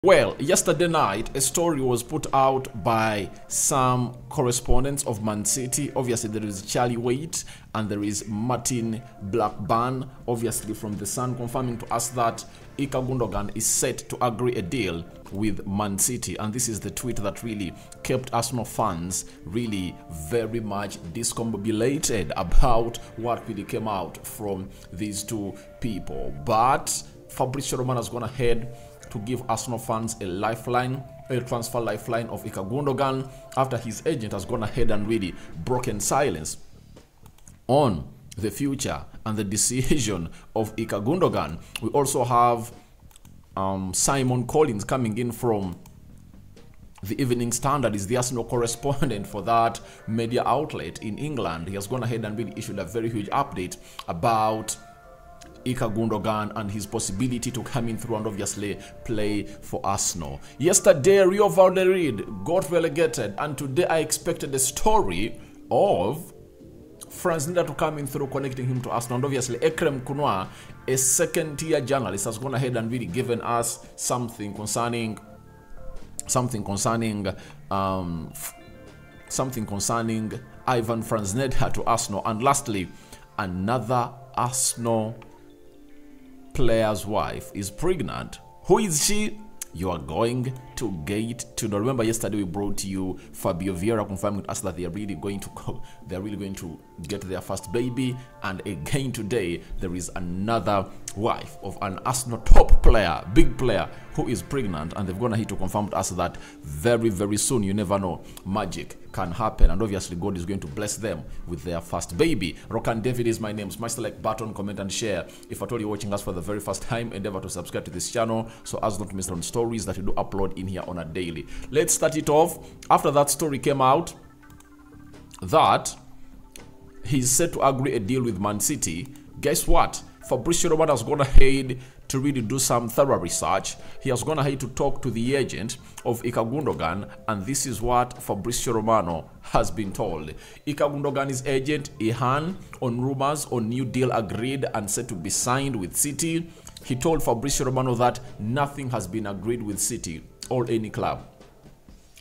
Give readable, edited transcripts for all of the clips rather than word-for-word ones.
Well, yesterday night, a story was put out by some correspondents of Man City. Obviously, there is Charlie Waite and there is Martin Blackburn, obviously from The Sun, confirming to us that Gundogan is set to agree a deal with Man City. And this is the tweet that really kept Arsenal fans really very much discombobulated about what really came out from these two people. But Fabrizio Romano has gone ahead to give Arsenal fans a lifeline, a transfer lifeline of Gundogan, after his agent has gone ahead and really broken silence on the future and the decision of Gundogan. We also have Simon Collins coming in from the Evening Standard. Is the Arsenal correspondent for that media outlet in England. He has gone ahead and really issued a very huge update about Gundogan and his possibility to come in through and obviously play for Arsenal. Yesterday, Rio Valladolid got relegated, and today I expected a story of Fresneda to come in through, connecting him to Arsenal. And obviously, Ekrem Kunwa, a second-tier journalist, has gone ahead and really given us something concerning Ivan Fresneda to Arsenal. And lastly, another Arsenal player's wife is pregnant. Who is she? You are going to get to know. Remember, yesterday we brought you Fabio Vieira confirming to us that they are really going to get their first baby, and again today there is another wife of an Arsenal top player, big player, who is pregnant, and they've gone ahead to confirm to us that very soon, you never know, magic can happen, and obviously God is going to bless them with their first baby. Rokani David is my name. Smash the like button, comment and share. If at all you're watching us for the very first time, endeavor to subscribe to this channel so as not to miss on stories that we do upload in here on a daily. Let's start it off. After that story came out that he's set to agree a deal with Man City, guess what? Fabrizio Romano has gone ahead to really do some thorough research. He has gone ahead to talk to the agent of Gundogan, and this is what Fabrizio Romano has been told. Gundogan's agent, Ihan, on rumors on new deal agreed and set to be signed with City. He told Fabrizio Romano that nothing has been agreed with City or any club.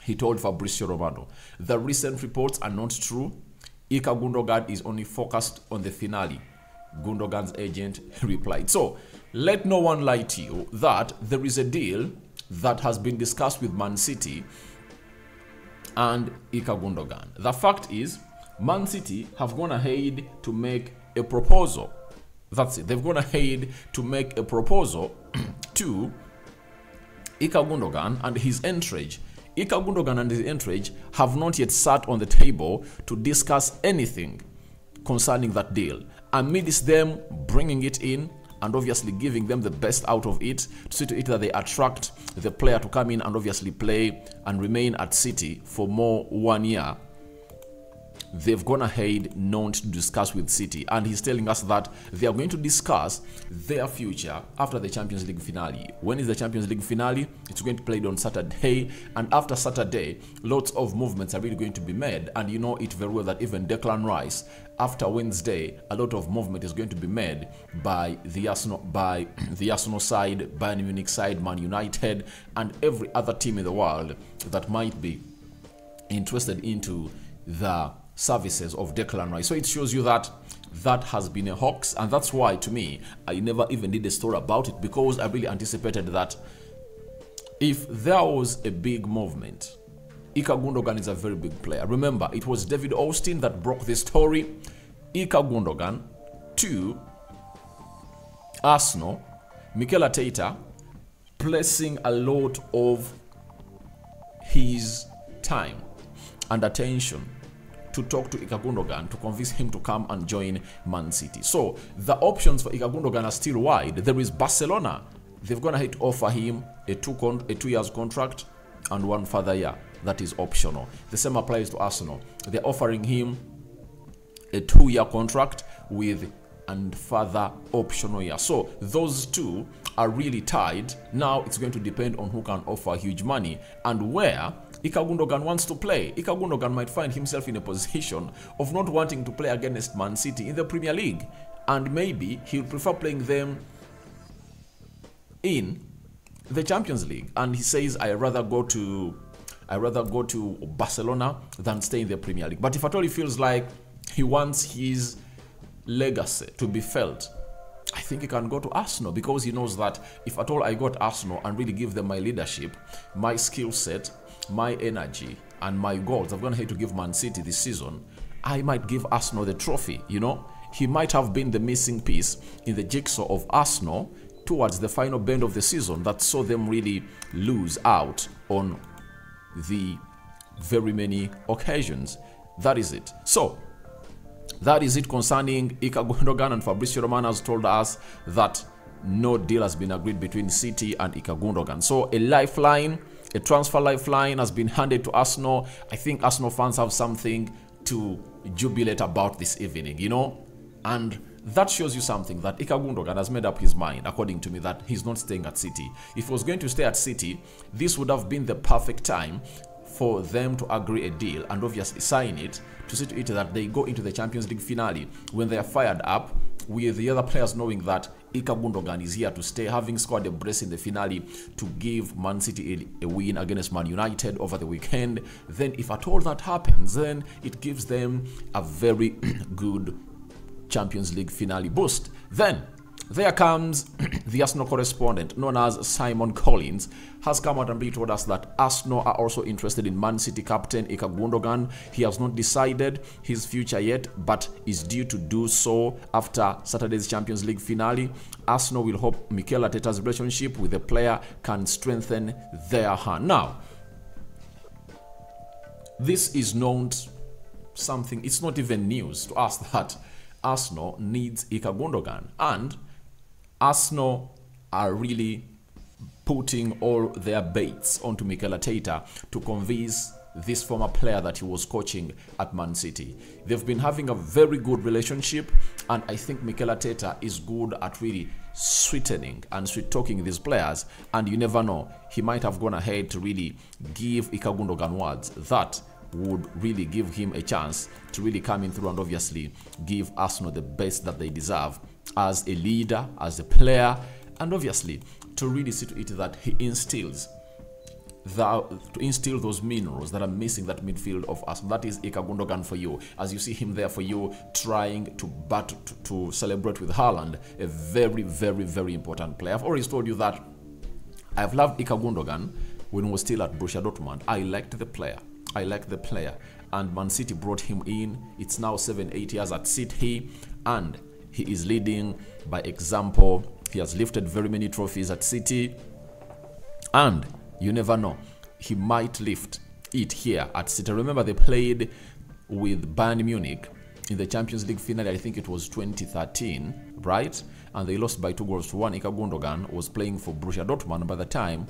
He told Fabrizio Romano, the recent reports are not true. Gundogan is only focused on the finale. Gundogan's agent replied. So, let no one lie to you that there is a deal that has been discussed with Man City and Gundogan. The fact is, Man City have gone ahead to make a proposal. That's it. They've gone ahead to make a proposal to Gundogan and his entourage. Gundogan and his entourage have not yet sat on the table to discuss anything concerning that deal. Amidst them bringing it in and obviously giving them the best out of it, to see to it that they attract the player to come in and obviously play and remain at City for more 1 year, they've gone ahead not to discuss with City, and he's telling us that they are going to discuss their future after the Champions League finale. When is the Champions League finale? It's going to be played on Saturday, and after Saturday, lots of movements are really going to be made, and you know it very well that even Declan Rice, after Wednesday, a lot of movement is going to be made by the Arsenal side, Bayern Munich side, Man United, and every other team in the world that might be interested into the services of Declan Rice. So it shows you that that has been a hoax, and that's why, to me, I never even did a story about it, because I really anticipated that if there was a big movement, Gundogan is a very big player. Remember, it was David Austin that broke this story. Gundogan to Arsenal, Mikel Arteta placing a lot of his time and attention to talk to Gundogan to convince him to come and join Man City. So the options for Gundogan are still wide. There is Barcelona. They've gone ahead to offer him a 2 years contract and 1 further year that is optional. The same applies to Arsenal. They're offering him a 2-year contract with and further optional year. So those two are really tied. Now it's going to depend on who can offer huge money and where Gundogan wants to play. Gundogan might find himself in a position of not wanting to play against Man City in the Premier League, and maybe he'll prefer playing them in the Champions League, and he says, I rather go to Barcelona than stay in the Premier League. But if at all he feels like he wants his legacy to be felt, I think he can go to Arsenal, because he knows that if at all I got Arsenal and really give them my leadership, my skill set, my energy, and my goals I'm going to have to give Man City this season, I might give Arsenal the trophy, you know. He might have been the missing piece in the jigsaw of Arsenal towards the final bend of the season that saw them really lose out on the very many occasions. That is it. So that is it concerning Ilkay Gundogan, and Fabrizio Romano has told us that no deal has been agreed between City and Ilkay Gundogan. So a lifeline, a transfer lifeline has been handed to Arsenal. I think Arsenal fans have something to jubilate about this evening, you know, and that shows you something, that Ilkay Gundogan has made up his mind, according to me, that he's not staying at City. If he was going to stay at City, this would have been the perfect time for them to agree a deal and obviously sign it, to see to it that they go into the Champions League finale when they are fired up, with the other players knowing that Ilkay Gundogan is here to stay, having scored a brace in the finale to give Man City a win against Man United over the weekend. Then if at all that happens, then it gives them a very good Champions League finale boost. Then there comes the Arsenal correspondent known as Simon Collins, has come out and really told us that Arsenal are also interested in Man City captain Ilkay Gundogan. He has not decided his future yet, but is due to do so after Saturday's Champions League finale. Arsenal will hope Mikel Arteta's relationship with the player can strengthen their hand. Now, this is not something, it's not even news to us that Arsenal needs Ilkay Gundogan, and Arsenal are really putting all their baits onto Mikel Arteta to convince this former player that he was coaching at Man City. They've been having a very good relationship, and I think Mikel Arteta is good at really sweetening and sweet-talking these players, and you never know, he might have gone ahead to really give Ilkay Gundogan words that would really give him a chance to really come in through and obviously give Arsenal the best that they deserve as a leader, as a player, and obviously to really see to it that he instills those minerals that are missing that midfield of Arsenal. That is Ilkay Gundogan for you, as you see him there for you, trying to celebrate with Haaland, a very, very, very important player. I've always told you that I've loved Ilkay Gundogan when he was still at Borussia Dortmund. I liked the player, and Man City brought him in. It's now 7-8 years at City, and he is leading by example. He has lifted very many trophies at City, and you never know, he might lift it here at City. Remember, they played with Bayern Munich in the Champions League finale, I think it was 2013, right? And they lost by 2-1. Ilkay Gundogan was playing for Borussia Dortmund. By the time,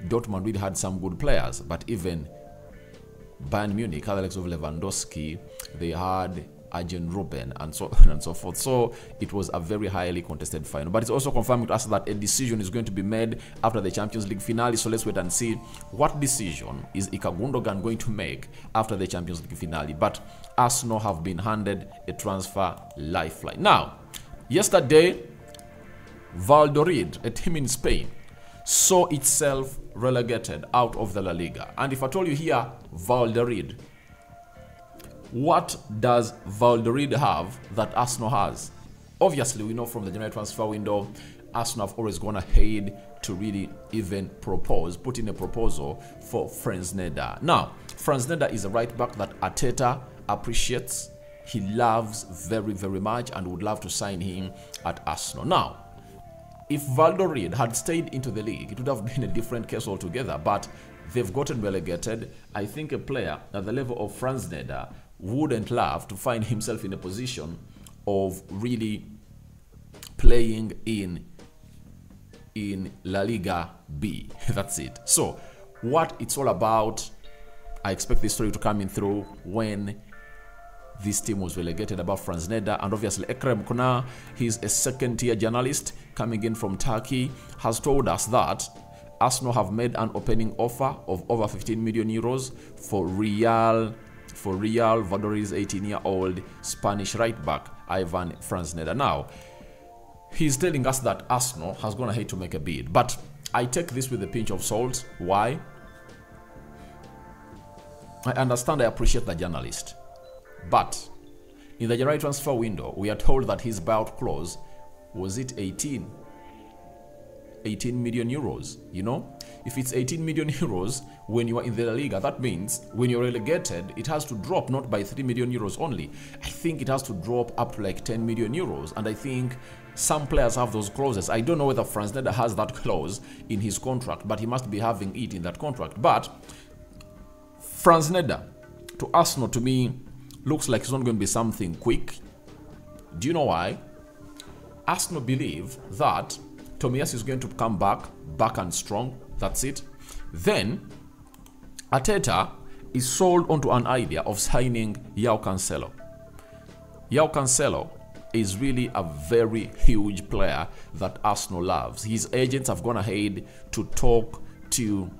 Dortmund really had some good players, but even Bayern Munich had the likes of Lewandowski, they had Arjen Robben, and so on and so forth. So it was a very highly contested final. But it's also confirmed to us that a decision is going to be made after the Champions League finale. So let's wait and see what decision is Ilkay Gundogan going to make after the Champions League finale. But Arsenal have been handed a transfer lifeline. Now, yesterday, Valladolid, a team in Spain, saw itself relegated out of the La Liga. And if I told you here, Valladolid, what does Valladolid have that Arsenal has? Obviously, we know from the January transfer window, Arsenal have always gone ahead to really even put in a proposal for Fresneda. Now, Fresneda is a right back that Arteta appreciates. He loves very, very much and would love to sign him at Arsenal. Now, if Valladolid had stayed into the league, it would have been a different case altogether, but they've gotten relegated. I think a player at the level of Fresneda wouldn't love to find himself in a position of really playing in La Liga B. That's it. So what it's all about, I expect this story to come in through when this team was relegated, about Fresneda. And obviously Ekrem Kona, he's a second-tier journalist coming in from Turkey, has told us that Arsenal have made an opening offer of over 15 million euros for Real Valladolid's 18-year-old Spanish right-back Ivan Fresneda. Now, he's telling us that Arsenal has gone ahead to make a bid, but I take this with a pinch of salt. Why? I understand, I appreciate the journalist. But in the January transfer window, we are told that his buyout clause, was it 18 million euros? You know, if it's 18 million euros when you are in the La Liga, that means when you're relegated, it has to drop not by 3 million euros only. I think it has to drop up to like 10 million euros. And I think some players have those clauses. I don't know whether Fresneda has that clause in his contract, but he must be having it in that contract. But Fresneda to Arsenal, to me, looks like it's not going to be something quick. Do you know why? Arsenal believe that Tomiyasu is going to come back and strong. That's it. Then Arteta is sold onto an idea of signing João Cancelo. João Cancelo is really a very huge player that Arsenal loves. His agents have gone ahead to talk to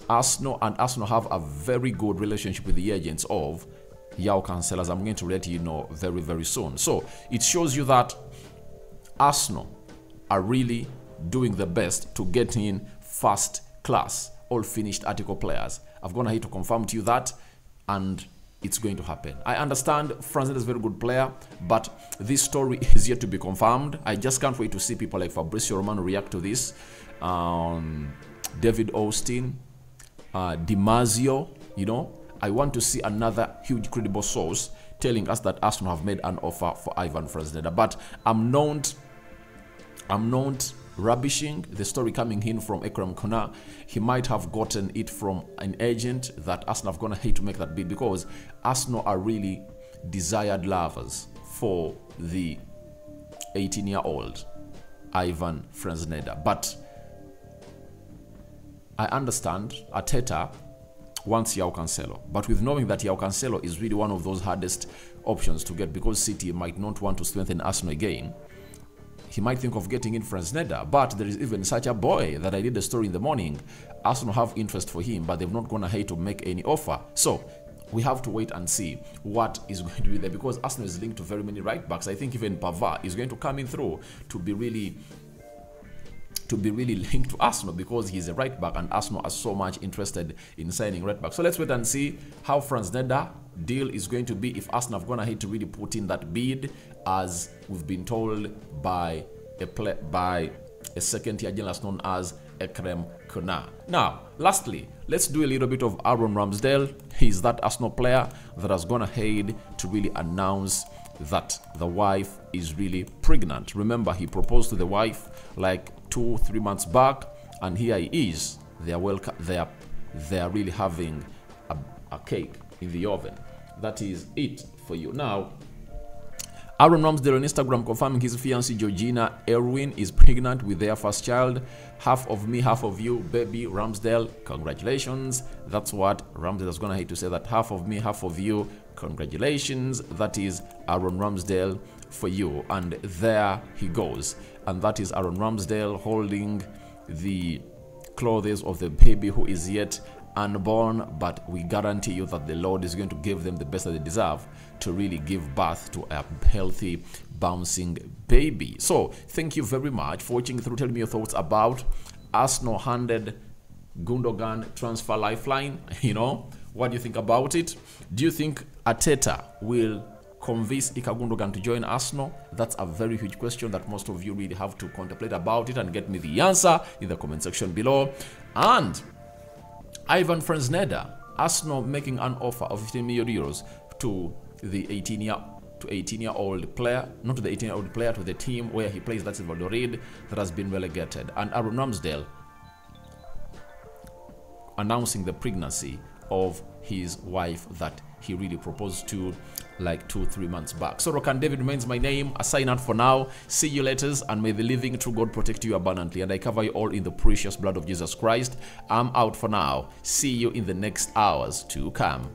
Arsenal, and Arsenal have a very good relationship with the agents of João Cancelo, as I'm going to let you know very, very soon. So it shows you that Arsenal are really doing the best to get in first class, all finished article players. I've gone ahead to confirm to you that, and it's going to happen. I understand Fresneda is a very good player, but this story is yet to be confirmed. I just can't wait to see people like Fabrizio Romano react to this. David Austin, DiMarzio, you know. I want to see another huge credible source telling us that Arsenal have made an offer for Ivan Fresneda. But I'm not rubbishing the story coming in from Ekrem Kona. He might have gotten it from an agent that Arsenal have gone ahead to make that bid, because Arsenal are really desired lovers for the 18-year-old Ivan Fresneda. But I understand Arteta wants João Cancelo, but with knowing that João Cancelo is really one of those hardest options to get, because City might not want to strengthen Arsenal again, he might think of getting in Fresneda. But there is even such a boy that I did the story in the morning. Arsenal have interest for him, but they've not gone ahead to make any offer. So we have to wait and see what is going to be there, because Arsenal is linked to very many right backs. I think even Pavard is going to come in through to be really linked to Arsenal, because he's a right back and Arsenal are so much interested in signing right back. So let's wait and see how Fresneda deal is going to be, if Arsenal have gone ahead to really put in that bid, as we've been told by a second-tier journalist known as Ekrem Kona. Now, lastly, let's do a little bit of Aaron Ramsdale. He's that Arsenal player that has gone ahead to really announce that the wife is really pregnant. Remember, he proposed to the wife like 2-3 months back, and here he is. They are really having a cake in the oven. That is it for you. Now, Aaron Ramsdale on Instagram confirming his fiancée Georgina Erwin is pregnant with their first child. Half of me, half of you, baby Ramsdale. Congratulations. That's what Ramsdale is going to hate to say, that half of me, half of you. Congratulations. That is Aaron Ramsdale for you. And there he goes. And that is Aaron Ramsdale holding the clothes of the baby who is yet unborn, but we guarantee you that the Lord is going to give them the best that they deserve to really give birth to a healthy, bouncing baby. So thank you very much for watching through. Tell me your thoughts about Arsenal-handed Gundogan transfer lifeline. You know, what do you think about it? Do you think Arteta will convince Gundogan to join Arsenal? That's a very huge question that most of you really have to contemplate about it, and get me the answer in the comment section below. And Ivan Fresneda, Arsenal making an offer of 15 million euros to the 18-year-old player, not to the 18-year-old player, to the team where he plays, that's Valladolid, that has been relegated. And Aaron Ramsdale announcing the pregnancy of his wife that he really proposed to like 2-3 months back. So Rokani David remains my name. I sign out for now. See you later, and may the living true God protect you abundantly, and I cover you all in the precious blood of Jesus Christ. I'm out for now. See you in the next hours to come.